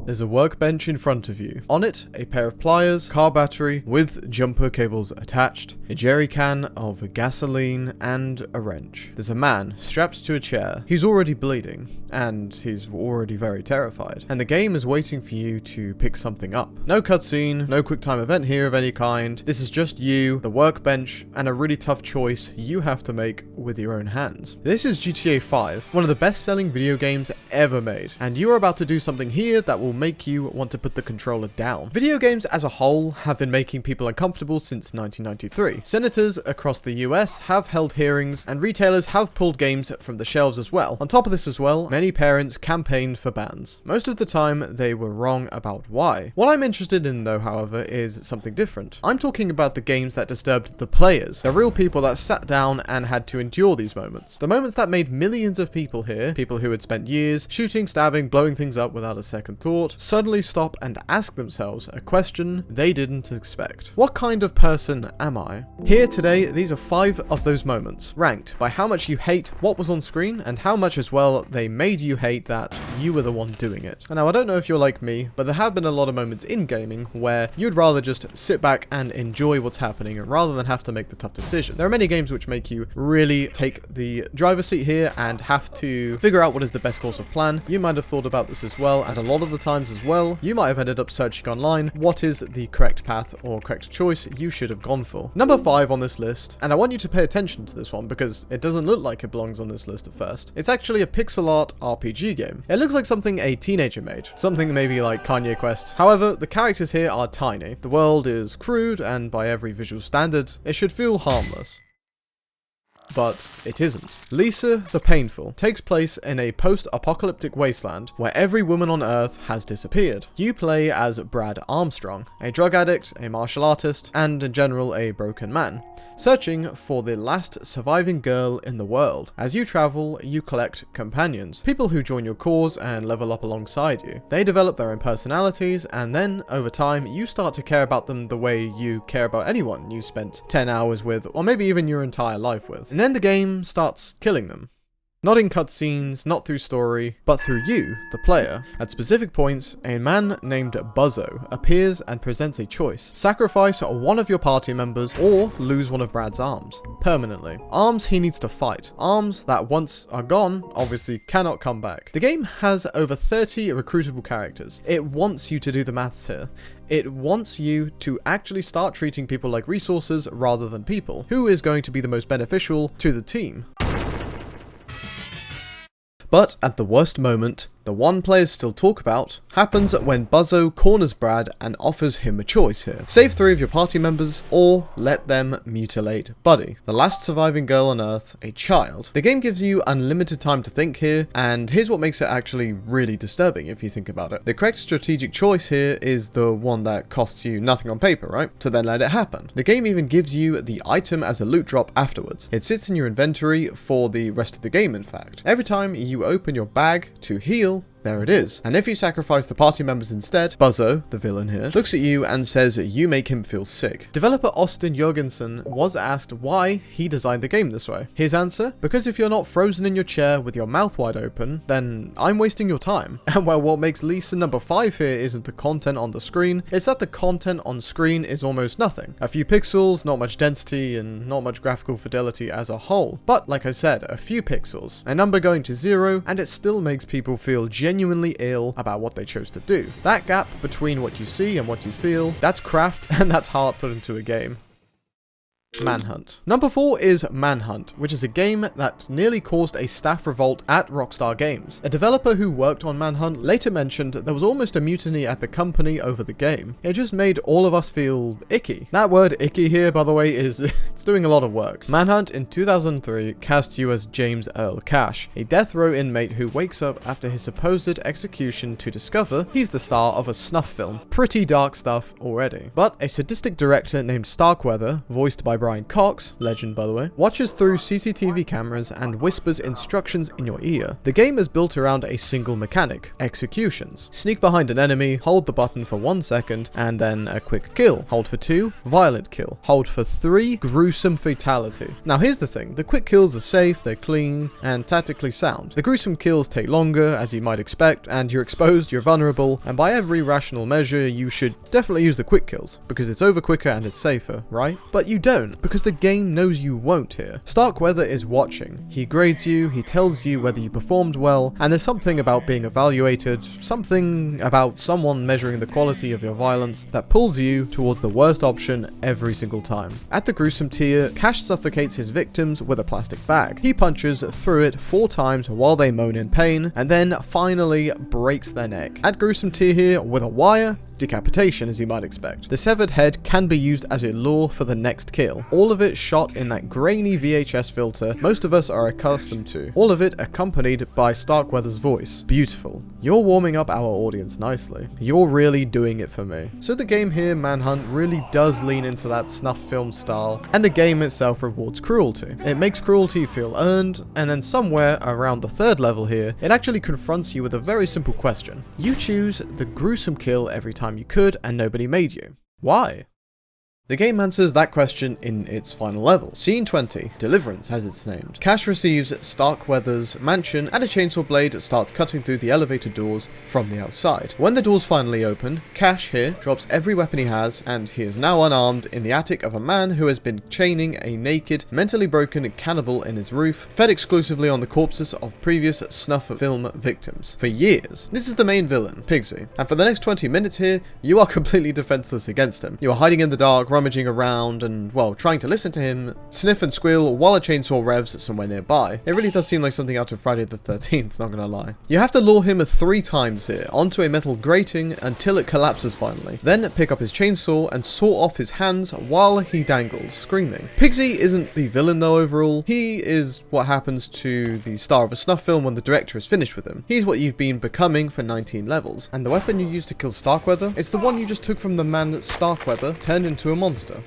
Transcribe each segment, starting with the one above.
There's a workbench in front of you. On it, a pair of pliers, car battery with jumper cables attached, a jerry can of gasoline, and a wrench. There's a man strapped to a chair. He's already bleeding, and he's already very terrified. And the game is waiting for you to pick something up. No cutscene, no quick time event here of any kind. This is just you, the workbench, and a really tough choice you have to make with your own hands. This is GTA 5, one of the best-selling video games ever made, and you are about to do something here that will make you want to put the controller down. Video games as a whole have been making people uncomfortable since 1993. Senators across the US have held hearings, and retailers have pulled games from the shelves as well. On top of this as well, many parents campaigned for bans. Most of the time, they were wrong about why. What I'm interested in though, however, is something different. I'm talking about the games that disturbed the players, the real people that sat down and had to endure these moments. The moments that made millions of people here, people who had spent years shooting, stabbing, blowing things up without a second thought, suddenly stop and ask themselves a question they didn't expect. What kind of person am I? Here today, these are 5 of those moments, ranked by how much you hate what was on screen and how much as well they made you hate that you were the one doing it. And now I don't know if you're like me, but there have been a lot of moments in gaming where you'd rather just sit back and enjoy what's happening rather than have to make the tough decision. There are many games which make you really take the driver's seat here and have to figure out what is the best course of plan. You might have thought about this as well, and a lot of the times as well, you might have ended up searching online what is the correct path or correct choice you should have gone for. Number 5 on this list, and I want you to pay attention to this one because it doesn't look like it belongs on this list at first. It's actually a pixel art RPG game. It looks like something a teenager made, something maybe like Kanye Quest. However, the characters here are tiny. The world is crude, and by every visual standard, it should feel harmless. But it isn't. Lisa the Painful takes place in a post-apocalyptic wasteland where every woman on Earth has disappeared. You play as Brad Armstrong, a drug addict, a martial artist, and in general a broken man, searching for the last surviving girl in the world. As you travel, you collect companions, people who join your cause and level up alongside you. They develop their own personalities, and then, over time, you start to care about them the way you care about anyone you spent 10 hours with, or maybe even your entire life with. And then the game starts killing them. Not in cutscenes, not through story, but through you, the player. At specific points, a man named Buzzo appears and presents a choice. Sacrifice one of your party members or lose one of Brad's arms, permanently. Arms he needs to fight. Arms that once are gone, obviously cannot come back. The game has over 30 recruitable characters. It wants you to do the maths here. It wants you to actually start treating people like resources rather than people. Who is going to be the most beneficial to the team? But at the worst moment, the one players still talk about, happens when Buzzo corners Brad and offers him a choice here. Save 3 of your party members, or let them mutilate Buddy, the last surviving girl on Earth, a child. The game gives you unlimited time to think here, and here's what makes it actually really disturbing if you think about it. The correct strategic choice here is the one that costs you nothing on paper, right? To then let it happen. The game even gives you the item as a loot drop afterwards. It sits in your inventory for the rest of the game, in fact. Every time you open your bag to heal, there it is. And if you sacrifice the party members instead, Buzzo, the villain here, looks at you and says you make him feel sick. Developer Austin Jorgensen was asked why he designed the game this way. His answer? Because if you're not frozen in your chair with your mouth wide open, then I'm wasting your time. And well, what makes Lisa number 5 here isn't the content on the screen, it's that the content on screen is almost nothing. A few pixels, not much density, and not much graphical fidelity as a whole. But like I said, a few pixels, a number going to 0, and it still makes people feel genuinely ill about what they chose to do. That gap between what you see and what you feel, that's craft and that's heart put into a game. Manhunt. Number 4 is Manhunt, which is a game that nearly caused a staff revolt at Rockstar Games. A developer who worked on Manhunt later mentioned there was almost a mutiny at the company over the game. It just made all of us feel icky. That word icky here, by the way, is it's doing a lot of work. Manhunt in 2003 casts you as James Earl Cash, a death row inmate who wakes up after his supposed execution to discover he's the star of a snuff film. Pretty dark stuff already. But a sadistic director named Starkweather, voiced by Brian Cox, legend by the way, watches through CCTV cameras and whispers instructions in your ear. The game is built around a single mechanic: executions. Sneak behind an enemy, hold the button for 1 second, and then a quick kill. Hold for 2, violent kill. Hold for 3, gruesome fatality. Now here's the thing, the quick kills are safe, they're clean, and tactically sound. The gruesome kills take longer, as you might expect, and you're exposed, you're vulnerable, and by every rational measure, you should definitely use the quick kills, because it's over quicker and it's safer, right? But you don't, because the game knows you won't here. Starkweather is watching. He grades you, he tells you whether you performed well, and there's something about being evaluated, something about someone measuring the quality of your violence that pulls you towards the worst option every single time. At the gruesome tier, Cash suffocates his victims with a plastic bag. He punches through it 4 times while they moan in pain, and then finally breaks their neck. At gruesome tier here, with a wire, decapitation, as you might expect. The severed head can be used as a lure for the next kill. All of it shot in that grainy VHS filter most of us are accustomed to. All of it accompanied by Starkweather's voice. Beautiful. You're warming up our audience nicely. You're really doing it for me. So the game here, Manhunt, really does lean into that snuff film style, and the game itself rewards cruelty. It makes cruelty feel earned, and then somewhere around the 3rd level here, it actually confronts you with a very simple question. You choose the gruesome kill every time you could, and nobody made you. Why? The game answers that question in its final level. Scene 20, Deliverance as it's named. Cash receives Starkweather's mansion and a chainsaw blade starts cutting through the elevator doors from the outside. When the doors finally open, Cash here drops every weapon he has and he is now unarmed in the attic of a man who has been chaining a naked, mentally broken cannibal in his roof, fed exclusively on the corpses of previous snuff film victims for years. This is the main villain, Pigsy, and for the next 20 minutes here, you are completely defenseless against him. You are hiding in the dark, rummaging around and, well, trying to listen to him sniff and squeal while a chainsaw revs somewhere nearby. It really does seem like something out of Friday the 13th, not gonna lie. You have to lure him 3 times here, onto a metal grating until it collapses finally. Then pick up his chainsaw and saw off his hands while he dangles, screaming. Pigsy isn't the villain though overall. He is what happens to the star of a snuff film when the director is finished with him. He's what you've been becoming for 19 levels. And the weapon you used to kill Starkweather, it's the one you just took from the man Starkweather turned into a monster.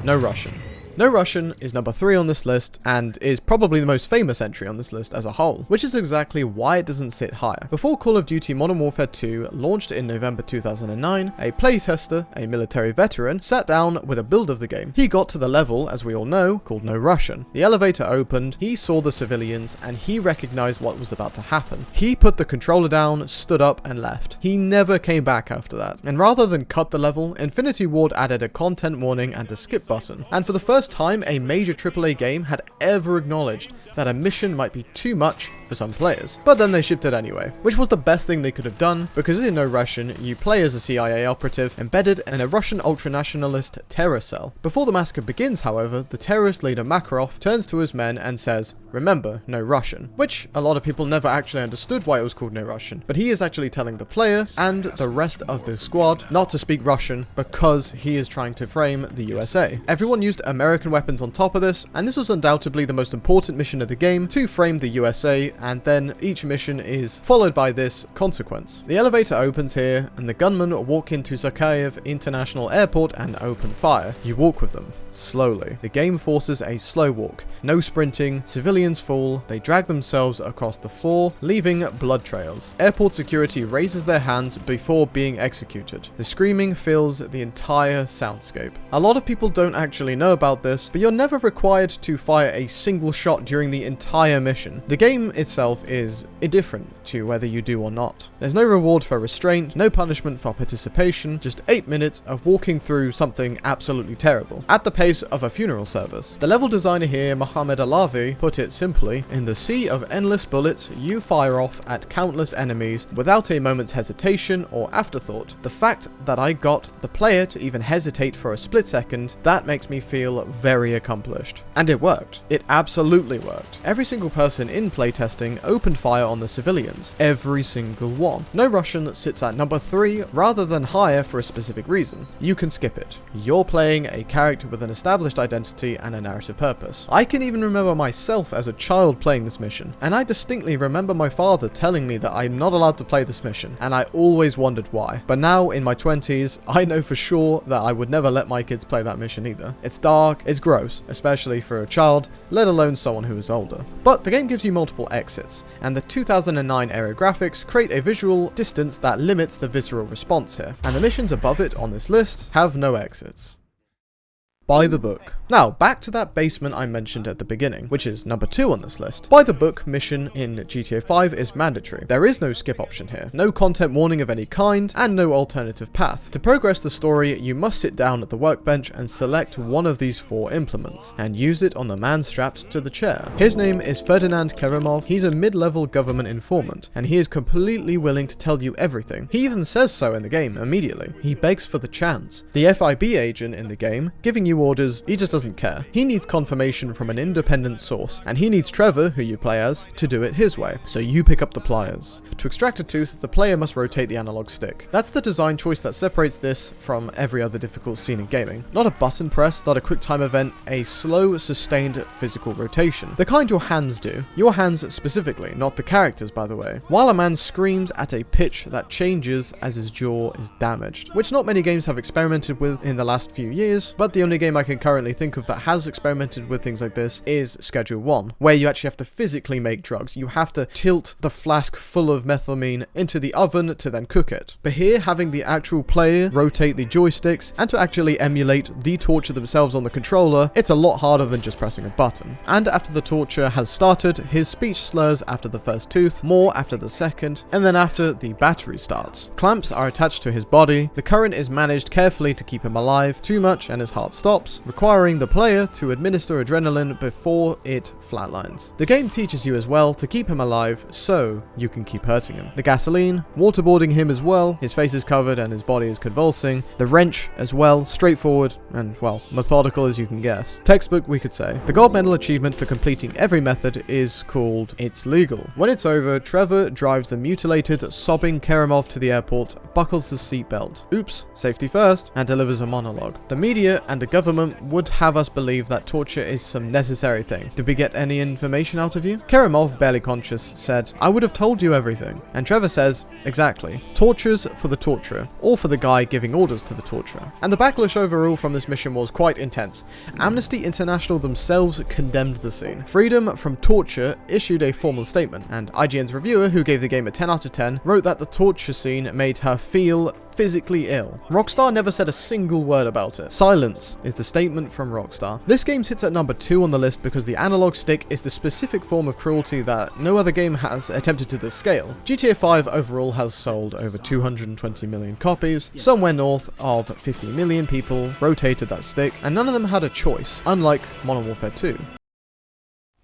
No Russian. No Russian is number 3 on this list and is probably the most famous entry on this list as a whole, which is exactly why it doesn't sit higher. Before Call of Duty Modern Warfare 2 launched in November 2009, a playtester, a military veteran, sat down with a build of the game. He got to the level, as we all know, called No Russian. The elevator opened, he saw the civilians, and he recognized what was about to happen. He put the controller down, stood up, and left. He never came back after that. And rather than cut the level, Infinity Ward added a content warning and a skip button. And for the first time a major AAA game had ever acknowledged that a mission might be too much for some players. But then they shipped it anyway, which was the best thing they could have done, because in No Russian, you play as a CIA operative embedded in a Russian ultranationalist terror cell. Before the massacre begins, however, the terrorist leader Makarov turns to his men and says, "Remember, No Russian," which a lot of people never actually understood why it was called No Russian, but he is actually telling the player and the rest of the squad not to speak Russian because he is trying to frame the USA. Everyone used American weapons on top of this, and this was undoubtedly the most important mission of the game, to frame the USA, and then each mission is followed by this consequence. The elevator opens here, and the gunmen walk into Zakhaev International Airport and open fire. You walk with them, slowly. The game forces a slow walk. No sprinting, civilians fall, they drag themselves across the floor, leaving blood trails. Airport security raises their hands before being executed. The screaming fills the entire soundscape. A lot of people don't actually know about this, but you're never required to fire a single shot during the entire mission. The game itself is indifferent to whether you do or not. There's no reward for restraint, no punishment for participation, just 8 minutes of walking through something absolutely terrible, at the pace of a funeral service. The level designer here, Mohammed Alavi, put it simply, in the sea of endless bullets, you fire off at countless enemies without a moment's hesitation or afterthought. The fact that I got the player to even hesitate for a split second, that makes me feel very accomplished. And it worked. It absolutely worked. Every single person in playtesting opened fire on the civilians. Every single one. No Russian sits at number 3 rather than higher for a specific reason. You can skip it. You're playing a character with an established identity and a narrative purpose. I can even remember myself as a child playing this mission, and I distinctly remember my father telling me that I'm not allowed to play this mission, and I always wondered why. But now, in my 20s, I know for sure that I would never let my kids play that mission either. It's dark, it's gross, especially for a child, let alone someone who is older. But the game gives you multiple exits, and the 2009 era graphics create a visual distance that limits the visceral response here, and the missions above it on this list have no exits. By the book. Now, back to that basement I mentioned at the beginning, which is number 2 on this list. By the book mission in GTA 5 is mandatory. There is no skip option here, no content warning of any kind, and no alternative path. To progress the story, you must sit down at the workbench and select one of these 4 implements, and use it on the man strapped to the chair. His name is Ferdinand Kerimov. He's a mid-level government informant, and he is completely willing to tell you everything. He even says so in the game immediately. He begs for the chance. The FIB agent in the game, giving you orders, he just doesn't care. He needs confirmation from an independent source, and he needs Trevor, who you play as, to do it his way. So you pick up the pliers. To extract a tooth, the player must rotate the analog stick. That's the design choice that separates this from every other difficult scene in gaming. Not a button press, not a quick time event, a slow, sustained physical rotation. The kind your hands do. Your hands specifically, not the characters by the way. While a man screams at a pitch that changes as his jaw is damaged, which not many games have experimented with in the last few years, but the only game I can currently think of that has experimented with things like this is Schedule 1, where you actually have to physically make drugs. You have to tilt the flask full of methamphetamine into the oven to then cook it. But here, having the actual player rotate the joysticks and to actually emulate the torture themselves on the controller, it's a lot harder than just pressing a button. And after the torture has started, his speech slurs after the first tooth, more after the second, and then after the battery starts. Clamps are attached to his body, the current is managed carefully to keep him alive, too much and his heart stops, requiring the player to administer adrenaline before it flatlines. The game teaches you as well to keep him alive so you can keep hurting him. The gasoline, waterboarding him as well, his face is covered and his body is convulsing. The wrench as well, straightforward and, well, methodical as you can guess. Textbook, we could say. The gold medal achievement for completing every method is called It's Legal. When it's over, Trevor drives the mutilated, sobbing Kerimov to the airport, buckles the seatbelt, oops, safety first, and delivers a monologue. The media and the government would have us believe that torture is some necessary thing. Did we get any information out of you? Kerimov, barely conscious, said, "I would have told you everything." And Trevor says, exactly. Tortures for the torturer, or for the guy giving orders to the torturer. And the backlash overall from this mission was quite intense. Amnesty International themselves condemned the scene. Freedom from Torture issued a formal statement, and IGN's reviewer, who gave the game a 10 out of 10, wrote that the torture scene made her feel physically ill. Rockstar never said a single word about it. Silence is the statement from Rockstar. This game sits at number 2 on the list because the analog stick is the specific form of cruelty that no other game has attempted to this scale. GTA 5 overall has sold over 220 million copies, somewhere north of 50 million people rotated that stick, and none of them had a choice, unlike Modern Warfare 2.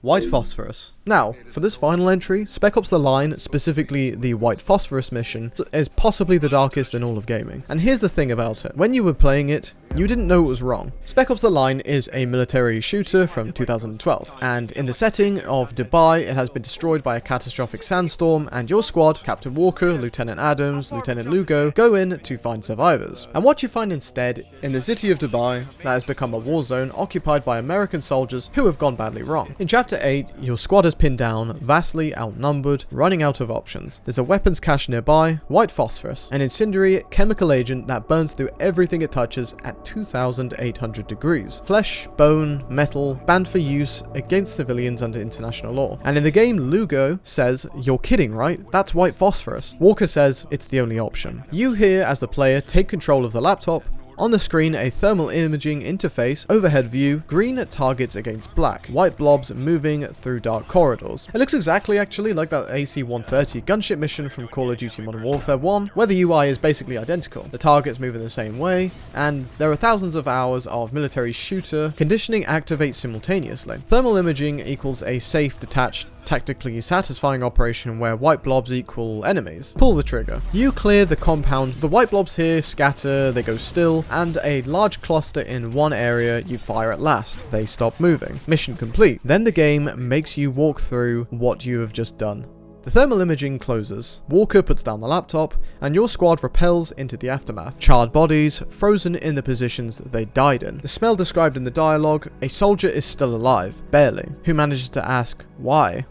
White phosphorus. Now, for this final entry, Spec Ops The Line, specifically the White Phosphorus mission, is possibly the darkest in all of gaming. And here's the thing about it. When you were playing it, you didn't know it was wrong. Spec Ops The Line is a military shooter from 2012, and in the setting of Dubai, it has been destroyed by a catastrophic sandstorm, and your squad, Captain Walker, Lieutenant Adams, Lieutenant Lugo, go in to find survivors. And what you find instead, in the city of Dubai, that has become a war zone occupied by American soldiers who have gone badly wrong. In Chapter 8, your squad is pinned down, vastly outnumbered, running out of options. There's a weapons cache nearby, white phosphorus, an incendiary chemical agent that burns through everything it touches at 2,800 degrees. Flesh, bone, metal, banned for use against civilians under international law. And in the game, Lugo says, "You're kidding, right? That's white phosphorus." Walker says it's the only option. You here, as the player, take control of the laptop. On the screen, a thermal imaging interface, overhead view, green targets against black, white blobs moving through dark corridors. It looks exactly actually like that AC-130 gunship mission from Call of Duty Modern Warfare 1, where the UI is basically identical. The targets move in the same way, and there are thousands of hours of military shooter conditioning activate simultaneously. Thermal imaging equals a safe, detached, tactically satisfying operation where white blobs equal enemies. Pull the trigger. You clear the compound, the white blobs here scatter, they go still, and a large cluster in one area you fire at last. They stop moving. Mission complete. Then the game makes you walk through what you have just done The thermal imaging closes, Walker puts down the laptop, and your squad repels into the aftermath. Charred bodies, frozen in the positions they died in. The smell described in the dialogue, a soldier is still alive, barely, who manages to ask, why?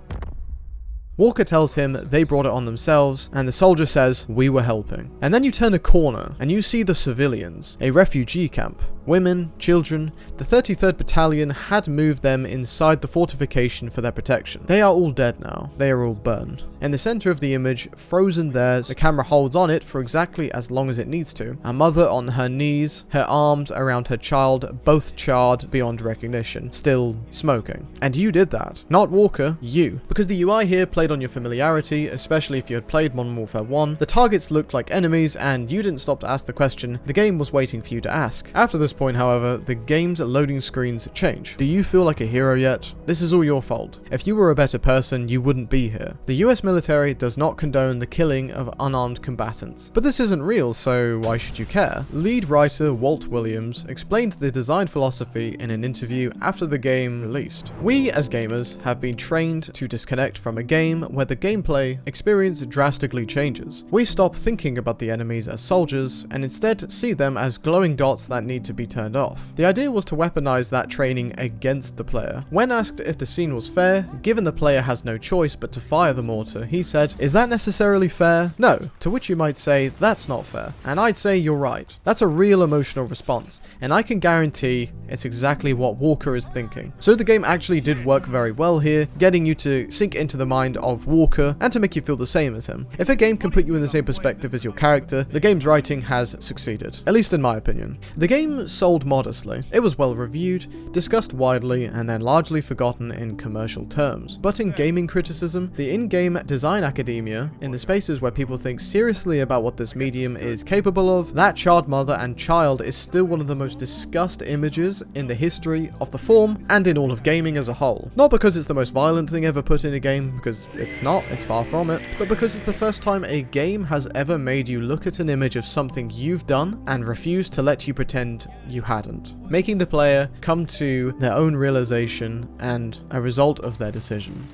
Walker tells him they brought it on themselves, and the soldier says, we were helping. And then you turn a corner, and you see the civilians, a refugee camp. Women, children, the 33rd Battalion had moved them inside the fortification for their protection. They are all dead now. They are all burned. In the center of the image, frozen there, the camera holds on it for exactly as long as it needs to. A mother on her knees, her arms around her child, both charred beyond recognition, still smoking. And you did that. Not Walker, you. Because the UI here played on your familiarity, especially if you had played Modern Warfare 1, the targets looked like enemies and you didn't stop to ask the question the game was waiting for you to ask. After this point, however, the game's loading screens change. Do you feel like a hero yet? This is all your fault. If you were a better person, you wouldn't be here. The US military does not condone the killing of unarmed combatants. But this isn't real, so why should you care? Lead writer Walt Williams explained the design philosophy in an interview after the game released. We, as gamers, have been trained to disconnect from a game where the gameplay experience drastically changes. We stop thinking about the enemies as soldiers and instead see them as glowing dots that need to be turned off. The idea was to weaponize that training against the player. When asked if the scene was fair, given the player has no choice but to fire the mortar, he said, "Is that necessarily fair? No." To which you might say, that's not fair. And I'd say you're right. That's a real emotional response, and I can guarantee it's exactly what Walker is thinking. So the game actually did work very well here, getting you to sink into the mind of Walker and to make you feel the same as him. If a game can put you in the same perspective as your character, the game's writing has succeeded, at least in my opinion. The game sold modestly. It was well reviewed, discussed widely, and then largely forgotten in commercial terms. But in gaming criticism, the in-game design academia, in the spaces where people think seriously about what this medium is capable of, that charred mother and child is still one of the most discussed images in the history of the form and in all of gaming as a whole. Not because it's the most violent thing ever put in a game, because it's not, it's far from it, but because it's the first time a game has ever made you look at an image of something you've done and refuse to let you pretend you hadn't, making the player come to their own realization and a result of their decision.